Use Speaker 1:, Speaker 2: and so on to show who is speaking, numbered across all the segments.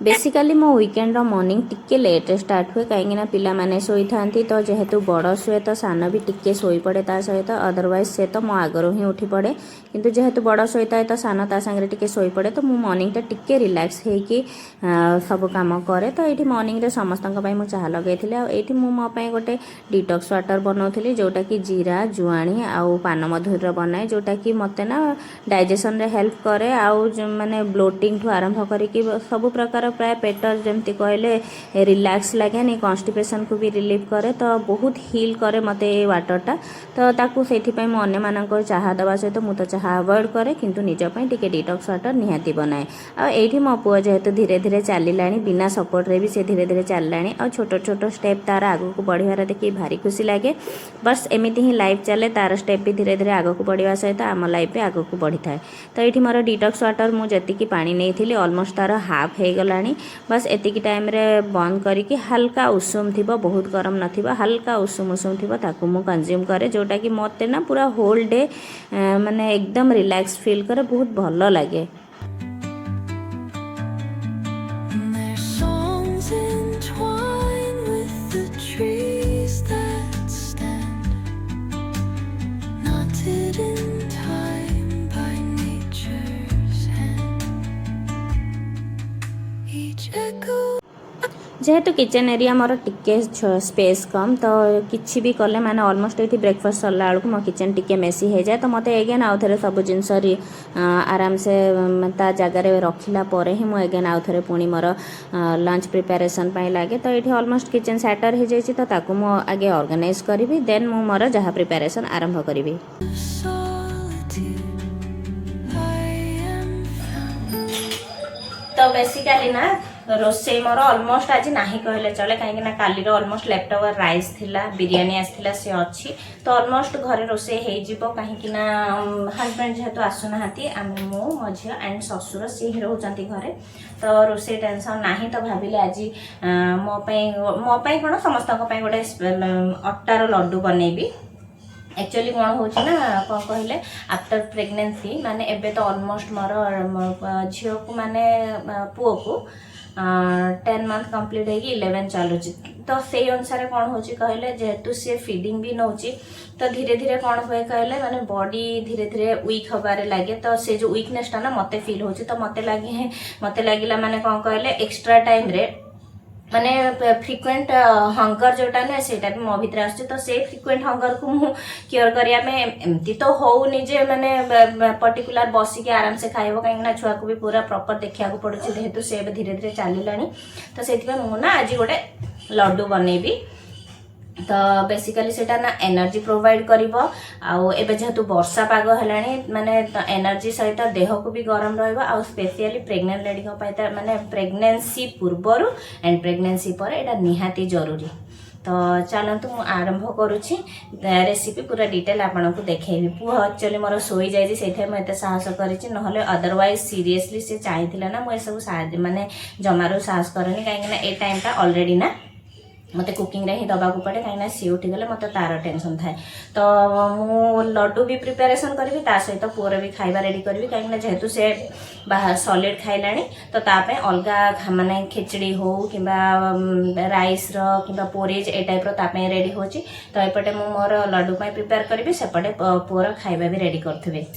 Speaker 1: Basically मो weekend रो morning टिके let start हुए कहीं पिला माने सोई थांती तो जेहेतु बड़ शुए तो सान भी टिके सोई पड़े ता सहित अदरवाइज से तो मो आगरो ही उठी पड़े किंतु जेहेतु बड़ सोई थाए तो सान ता सांगे टिके सोई पड़े तो मो मॉर्निंग टा टिके रिलैक्स हेकी सब काम करे तो ये मॉर्निंग रे समस्तक पई मो चाह लगेइथिले आ एठी मो मो पई गोटे डिटॉक्स वाटर बनौथिली जोटा कि जीरा जुआणी आउ पान मधुर बनाए जोटा कि मते ना डाइजेशन रे हेल्प करे आउ माने ब्लोटिंग ठू आरंभ करिकी सब प्रकार प्राय पेट जमती कहले रिलैक्स लगे कॉन्स्टिपेशन को भी रिलीव करे तो बहुत हील करे मते ये वाटरटा तो ताकू सेठिपाई मो अन्य मानकर चाह दवा सहित मु तो चाह अवॉइड करे किंतु निज पई टिके डिटॉक्स वाटर निहाती बनाए आ एठी मो पुआ जेहेतु धीरे धीरे चलिलाणी बिना सपोर्ट रे भी से धीरे धीरे चलिलाणी आ छोट छोट स्टेप तार आगु को बढ़ियार देखि भारी खुशी लागे बस एमिति ही लाइफ चले तार स्टेप भी धीरे धीरे आगु को बढ़िया सहित आम लाइफ भी आगु को बढ़ी थाए तो ये मोर डिटॉक्स वाटर मु जति पानी नहीं ऑलमोस्ट तार हाफ हो गलानी बस एतिकी टाइम रे बंद करिकी हल्का उषुम थी बहुत गरम नथिबा हल्का उषुम उषुम थी ताकू मु कंज्यूम करे जोटा कि मते ना पूरा होल डे माने एकदम रिलैक्स फील करे बहुत भल लगे। जेहेतु किचन एरिया मोर टिके स्पेस कम तो किसी भी कले माने ऑलमोस्ट ये ब्रेकफास्ट सरला बेलू मो किचन टिके मेसी हो जाए तो मत एगेन आउ थे सब जिनस आराम से ता जगार रखिला परे ही मुझे एगेन आउ थे पुणी मोर लंच प्रिपेरेसन लगे तो ये ऑलमोस्ट किचन सैटर हो जाए तो ताकू मु आगे ऑर्गेनाइज करी देन मु मोर जहाँ प्रिपेरेसन आरंभ करी। तो बेसिकली ना रोसे मोर ऑलमोस्ट आज नहीं कहले चले कहीं काली ऑलमोस्ट लेफ्ट ओवर राइस थिला बिरयानी आसला से अच्छी तो ऑलमोस्ट घरे रोसे हो कहीं हजबैंड जेहेतु आसुना आम मो मो झी एंड ससुर सी ही रोचंती घरे तो रोसे टेंशन नहीं तो भाविले आज मोपाई कौन समस्त गोटे अटार लड्डू बनैबी एक्चुअली कौन हो कौन कहले आफ्टर प्रेगनेंसी माने एबे तो ऑलमोस्ट मोर झील को माने पुओ को 10 मंथ कंप्लीट होगी 11 चलुच तो से अनुसार कौन हो कहले जेहेतु सी फीडिंग भी नौ तो धीरे धीरे कौन हुए कहले माने बॉडी धीरे धीरे वीक हबारे लगे तो से जो वीकनेस टा ना मते फील हो तो मते लगिला माने कौन कहले एक्स्ट्रा टाइम रे माने फ्रिक्वेंट हंगर जोटा ना सेटा भी मो भीतर आछे तो से फ्रिक्वेंट हंगर को मु केयर करिया में एमती तो होउनी जे माने पर्टिकुलर बसी के आराम से खाइबो काहे ना छुआ को भी पूरा प्रॉपर देखिया को पड़ुची जेहेतु से धीरे धीरे चलिलानी तो सेथिबा मु ना आज गोटे लड्डू बनेबी तो बेसिकली सेटा ना एनर्जी प्रोवाइड करिवो आउ एबे जेहेतु वर्षा पाग हेलानी माने एनर्जी सहित देह को भी गरम रहइबो आउ स्पेशली प्रेग्नेंट लेडी को पाइता माने प्रेगनेंसी पूर्वरु एंड प्रेगनेंसी पर एटा निहाती जरूरी तो चलतु मु आरंभ करुछि रेसिपी पूरा डिटेल आपन को देखेबी पुआ एक्चुअली मोर सोई जाई से मुझे साहस करिछि नहले अदरवाइज सीरियसली से चाहिथिला ना मु सब माने जमारू साहस करनी कहीं ए टाइम टा ऑलरेडी ना मते कुकिंग रे ही दबा को पड़े कहीं सी उठी गले मते तार टेंशन थाए तो मु लड्डू भी प्रिपरेशन करी ता सहित पुअर भी खाइबा रेडी करी कहीं जेहेतु से बाहर सॉलिड खाइलानी तो तापे अलगा माने खिचड़ी हो किबा राइस रो किबा पोरेज ए टाइप रो तापे रेडी होची तो एपटे मु मोर लड्डू पई प्रिपेयर करी सेपटे पुअर खाइबा भी रेडी करथबे।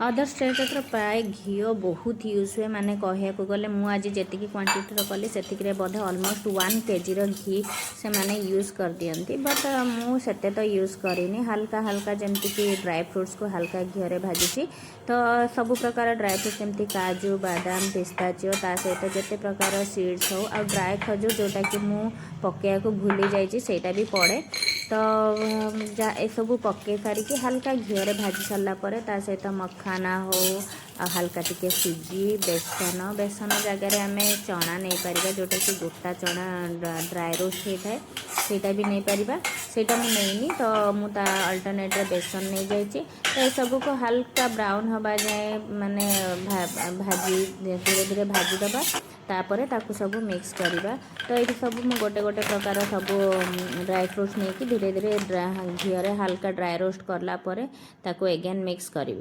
Speaker 1: अदर स्टेट रे प्राय घी बहुत यूज हुए माने कहया गले मु आज जी क्वांटिटी कली से बोधे ऑलमोस्ट 1 kg घी से माने यूज कर दियंती बट मु सेते तो यूज करिनी हल्का हल्का जमती कि ड्राई फ्रूट्स को हल्का घी रे भाजी तो सब प्रकार ड्राई फ्रूट्स जमती काजू बादाम पिस्ताचियो ता सहित जिते प्रकार सीड्स हो आ ड्राई खजूर जोटा कि मु पकेया को भूली जाइए सेटा भी पड़े तो ए सब पके सारिकी हल्का घी रे भाजी सारा पर ता सहित मखाना हो हल्का टिके सुजी बेसन जगह आम चना नहीं पारिबा जोटा कि गोटा चना ड्राई रोस्ट होता है सेटा भी नहीं पारिबा सेटा मु नहीं तो मुझे अल्टरनेट बेसन नहीं जाइए तो ये सब को हल्का ब्राउन हवा जाए माने भाजी धीरे धीरे भाजी दबा तापरे ताकू सब मिक्स करवा तो ये सब मु गोटे गोटे प्रकार सब ड्राई फ्रूट्स नहीं कि धीरे धीरे घी रे हल्का ड्राई रोस्ट करला परे ताकू एगेन मिक्स करी।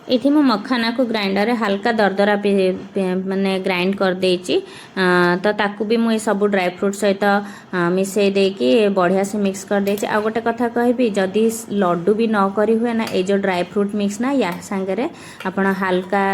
Speaker 1: इथि मो मखाना को ग्राइंडर हल्का दरदरा माने ग्राइंड कर देची तो ताकू भी मुझे सब ड्राई फ्रूट सहित मिसई देकी बढ़िया से मिक्स कर देची। आ गोटे कथा कहबी जदि लड्डू भी न करी हुए ना ये जो ड्राई फ्रूट मिक्स ना या सांगे आपण हल्का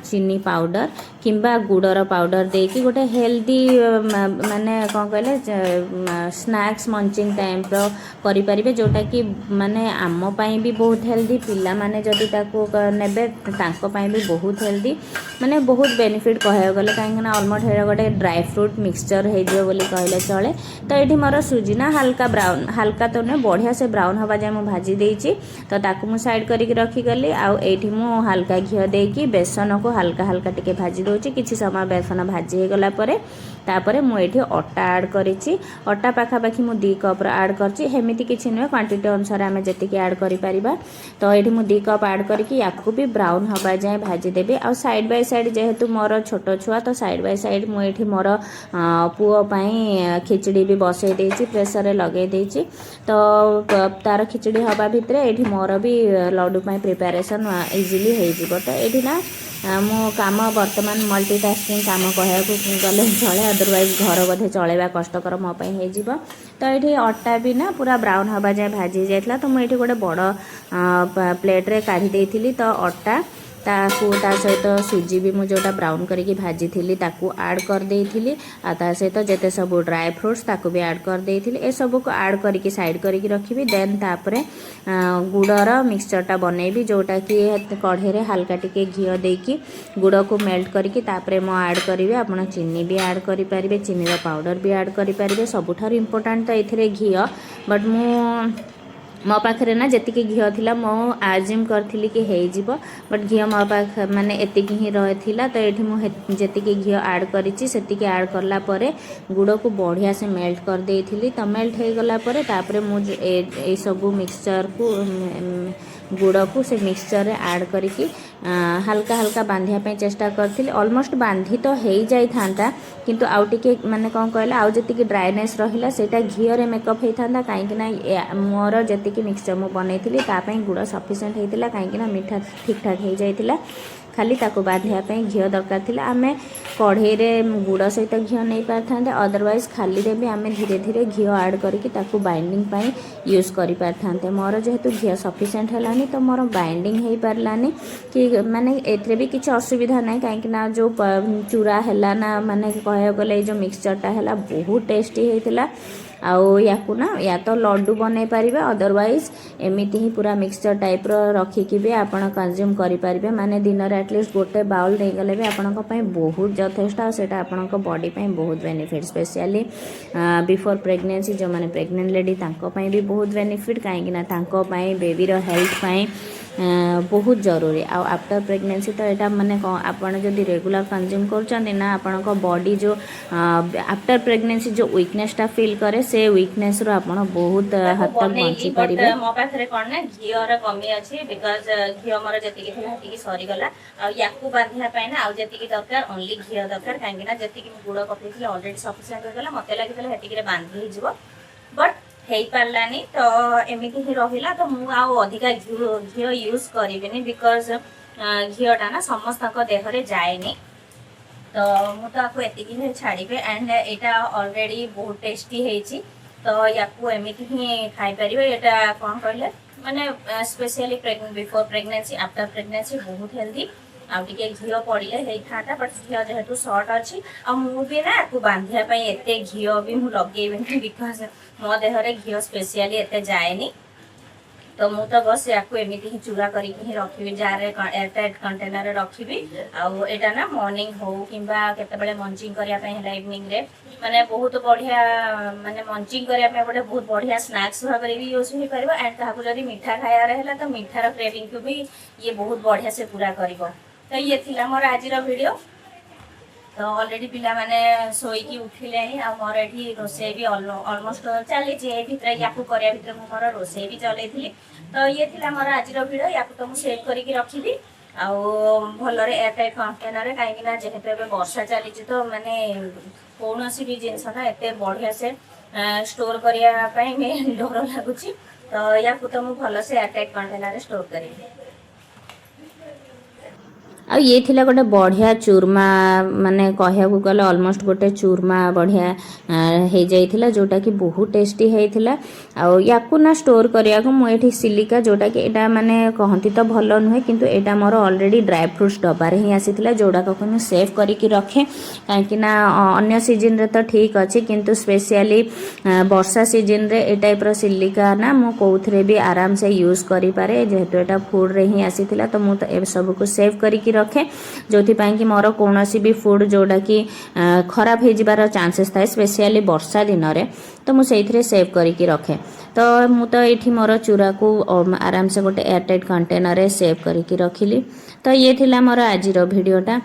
Speaker 1: चीनी पाउडर किंबा गुड़र पाउडर देकी गोटे हेल्दी माने कौन कहले स्नैक्स मंचिंग टाइप रो करि परिबे जोटा कि माने आम पई भी बहुत हेल्दी पिला माने जदि ताको नेबे तांको पई भी बहुत हेल्दी माने बहुत बेनिफिट कहया गले कहीं ऑलमोस्ट हे गोटे ड्राई फ्रूट मिक्सचर हे जो बोली कहले चले। तो ये मोर सुजी ना हल्का ब्राउन हल्का तो ने बढ़िया से ब्राउन हवा जाए मुझे भाजी देची तो ताकू मु साइड करके रखीगली आठी मु हल्का घी देकी बेसन को हल्का हल्का टिके भाजी दूची किसी समय बेसन भाजी हो गला परे तापरे मु एठी अटा ऐड करिछि अटा पाखापाखि मु 2 कप ऐड करछि हेमिति किछि नुहे क्वांटिटी अनुसार आमे जतिके ऐड करि परिबा तो एठी मु 2 कप ऐड करके याकू भी ब्राउन हवा जाए भाजी देबे आ साइड बाय साइड जेहेतु मोर छोट छुआ तो साइड बाय साइड मु एठी मोर पुओ पई खिचड़ी भी बसई देछि प्रेशर रे लगे देछि तो तार खिचड़ी हवा भितरे एठी मोर भी लड्डू पई प्रिपरेशन इजीली हे जिवो तो एठी ना मो काम वर्तमान मल्टीटास्किंग काम कहया गले चले अदरवाइज घर बोधे चलेबा कष्टकर मो पई हे जिवो तो ये अटा भी ना पूरा ब्राउन हवा जाए भाजी जाइला तो मुझे गोटे बड़ प्लेट रे काढ़ी देइथिली तो अटा ताकू ता सहित सुजी भी मुझे जोटा ब्राउन करके भाजी थी ताकू ऐड कर देइथिली आ ता सहित जेते सब ड्राई फ्रूट्स ताकू भी ऐड कर देइथिली ए सब को ऐड करके साइड करके रखिबी देन तापरे गुड़र मिक्सचरटा बनैबी जोटा कि कढ़े रे हल्का टिके घी देकी गुड़ को मेल्ट करके तापरे मो ऐड करिवे आपण चीनी भी ऐड करि परिबे चीनी रो पाउडर भी ऐड करि परिबे सबुठार इंपोर्टेंट तो एथिरे घी बट मो पाखे ना जी घी थी मो आजिम करी कि हो बट घी मो पाख माने एतिकी ही रही तो ये मुझे घी ऐड करी से ऐड करला परे गुड़ को बढ़िया से मेल्ट कर देइथिली तो मेल्ट हो गला परे तापरे मुझे सब मिक्सचर को गुड़ को से मिक्सचर रे ऐड करके हल्का हल्का बांधिया पे चेष्टा करथिली ऑलमोस्ट बांधी तो हो जाई थांता किंतु आउ टिके माने कोन कहला आउ जति ड्राइनेस रहिला सेटा घी रे मेकअप हे थांता काहे कि ना मोर जति मिक्सचर मु बनेइथिली ता पई गुड़ सफिशिएंट हेतिला काहे कि ना मीठा ठीक ठाक हे जाइतिला खाली ताको बांधिया पे घी दरकार थिला आमे कढ़े रे गुड़ सहित घी नहीं पार थांते अदरवाइज खाली रे भी आमे धीरे धीरे घी ऐड करके ताको बाइंडिंग पाई यूज करि पार थांते मोर जेहेतु घी सफिशिएंट हेलानी तो मोर बाइंडिंग हे पारलानी कि माने एथरे भी किछ असुविधा नाही काहे कि ना जो चूरा हेला ना माने कहया गले जो मिक्सचरटा हेला बहुत टेस्टी हेतिला आउ याकू ना या तो लड्डू बनै पारिबे अदरवाइज एमिति ही पूरा मिक्सचर टाइप रो रखिकी भी आपण कंज्यूम करि पारिबे माने दिन रे एटलीस्ट गोटे बाउल नै गले भी आपण को पई बहुत जथेष्ट आ सेटा आपण को बॉडी पई बहुत बेनिफिट स्पेशली बिफोर प्रेगनेंसी जो माने प्रेग्नेंट लेडी तांको पई भी बहुत बेनिफिट काहे कि ना तांको पई बेबी रो हेल्थ पई
Speaker 2: बहुत जरूरी आफ्टर प्रेगनेंसी तो यहाँ माने आपण जदि रेगुलर कंज्यूम कर ना आपण बॉडी जो आफ्टर प्रेगनेंसी जो वीकनेसटा फील करे से वीकनेस रो आपण बहुत हद तक बंची पारिबे।
Speaker 1: मो पाखरे कोन ना घिओर कमी अछि बिकॉज घिओ मोर जति थिला हति सरी गला आ याकू बांधिया पाए ना आ जति दरकार ओनली घिओ दरकार काहे ना जति गुड़ पकईले ऑलरेडी सफिशिएंट हो गला मते लागितला हति बांधी ही जीवो बट हेई पारलानी तो एमिति ही रहिला तो मु आ अधिका घिओ यूज करिबिनी बिकॉज घिओटा ना समस्त देह रे जाएनी तो मु तो आपको एतिकी ही छाड़ीबे एंड एटा ऑलरेडी बहुत टेस्टी हेची तो याकू एमिति ही खाई परिबे एटा कोन कहले माने specially before pregnancy after pregnancy बहुत हेल्दी आउ टिके घिओ पड़िले हेई थाटा बट घिओ जेहेतु शॉर्ट अछि आ मु भी ना आपको बांधिया पई एते घिओ भी मु लगेबिनी बिकॉज मो देह रे घिओ स्पेशली एते जाएनी तो मु तो बस याकू एमिति ही चूरा करके ही रखिबी जार एयरटाइट कंटेनर रे रखिबी आ एटा ना मॉर्निंग हो किबा केते बेले मंचिंग करिया पई हला इवनिंग रे माने बहुत बढ़िया माने मंचिंग करिया पई गोटे बहुत बढ़िया स्नैक्स भाव रे भी यूज हो परबो एंड ताहाको जदी मीठा खाया रहला तो मीठार क्रेविंग को भी ये बहुत बढ़िया से पूरा करबो। तो ये थिला मोर आजिर वीडियो तो ऑलरेडी पिला माने सोईकी उठिले आ मोर एठी रोसे भी ऑलमोस्ट चली जे भितर याकू करिया भितर मोर रोसे भी चलेइथिली तो ये थिला मोर आजिर वीडियो याकू तो मु सेव करके रखिबी आ भलरे एयरटाइट कंटेनर रे काहे ना जेहेतु एबे वर्षा चली तो माने कोनोसी भी जिनसटा एते बढ़िया से स्टोर करिया पई मे डर लागुची तो याकू तो मु भल से एयरटाइट कंटेनर रे स्टोर करिबी।
Speaker 2: आ ये थिला गोटे बढ़िया चूरमा माने कहया गले ऑलमोस्ट गोटे चूरमा बढ़िया हो जाइथिला जोटा कि बहुत टेस्टी होइथिला आ याकू ना स्टोर करिया को मु एठी सिलिका जोटा कि एटा माने कहंती तो भलो नुहे किंतु एटा मोर ऑलरेडी ड्राई फ्रूट्स डब्बा रे ही आसीथिला जोटा को मु सेव करके रखे काहे ना अन्य सीजन रे तो ठीक अछि किंतु स्पेशली वर्षा सीजन रे ए टाइप रो सिलिका ना मु कोउथरे भी आराम से यूज करि पारे जेहेतु एटा फूड रे ही आसीथिला तो मु तो ए सब को सेव करके रखे जो कि मोर कौन भी फूड जोड़ा कि खराब हो जबार चांसेस थाए स्पेशली वर्षा दिन रे तो मुझे सेव करके रखे तो मु तो ये मोर चूरा को आराम से गोटे एयरटाइट कंटेनर रे सेव करके रखिली। तो ये थिला मोर आजिर वीडियोटा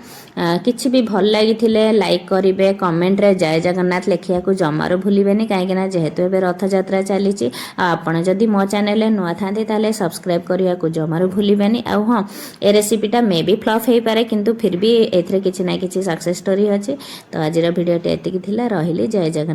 Speaker 2: किछि भी भल लगी लाइक करेंगे कमेंट रे जय जगन्नाथ लिखिया को जमार भूलिबेनी कहीं जेहेतु ए रथ यात्रा चली आपण जदि मो चैनल नुआ थांती ताले सब्सक्राइब करिया को जमार भूलिबेनी आ हाँ ए रेसिपीटा मे भी फ्लॉप हो पारे किंतु फिर भी एथरे किछि ना किछि सक्सेस स्टोरी अछि। तो आजिर वीडियोटा एतिकी थिला रहिली जय जगन्नाथ।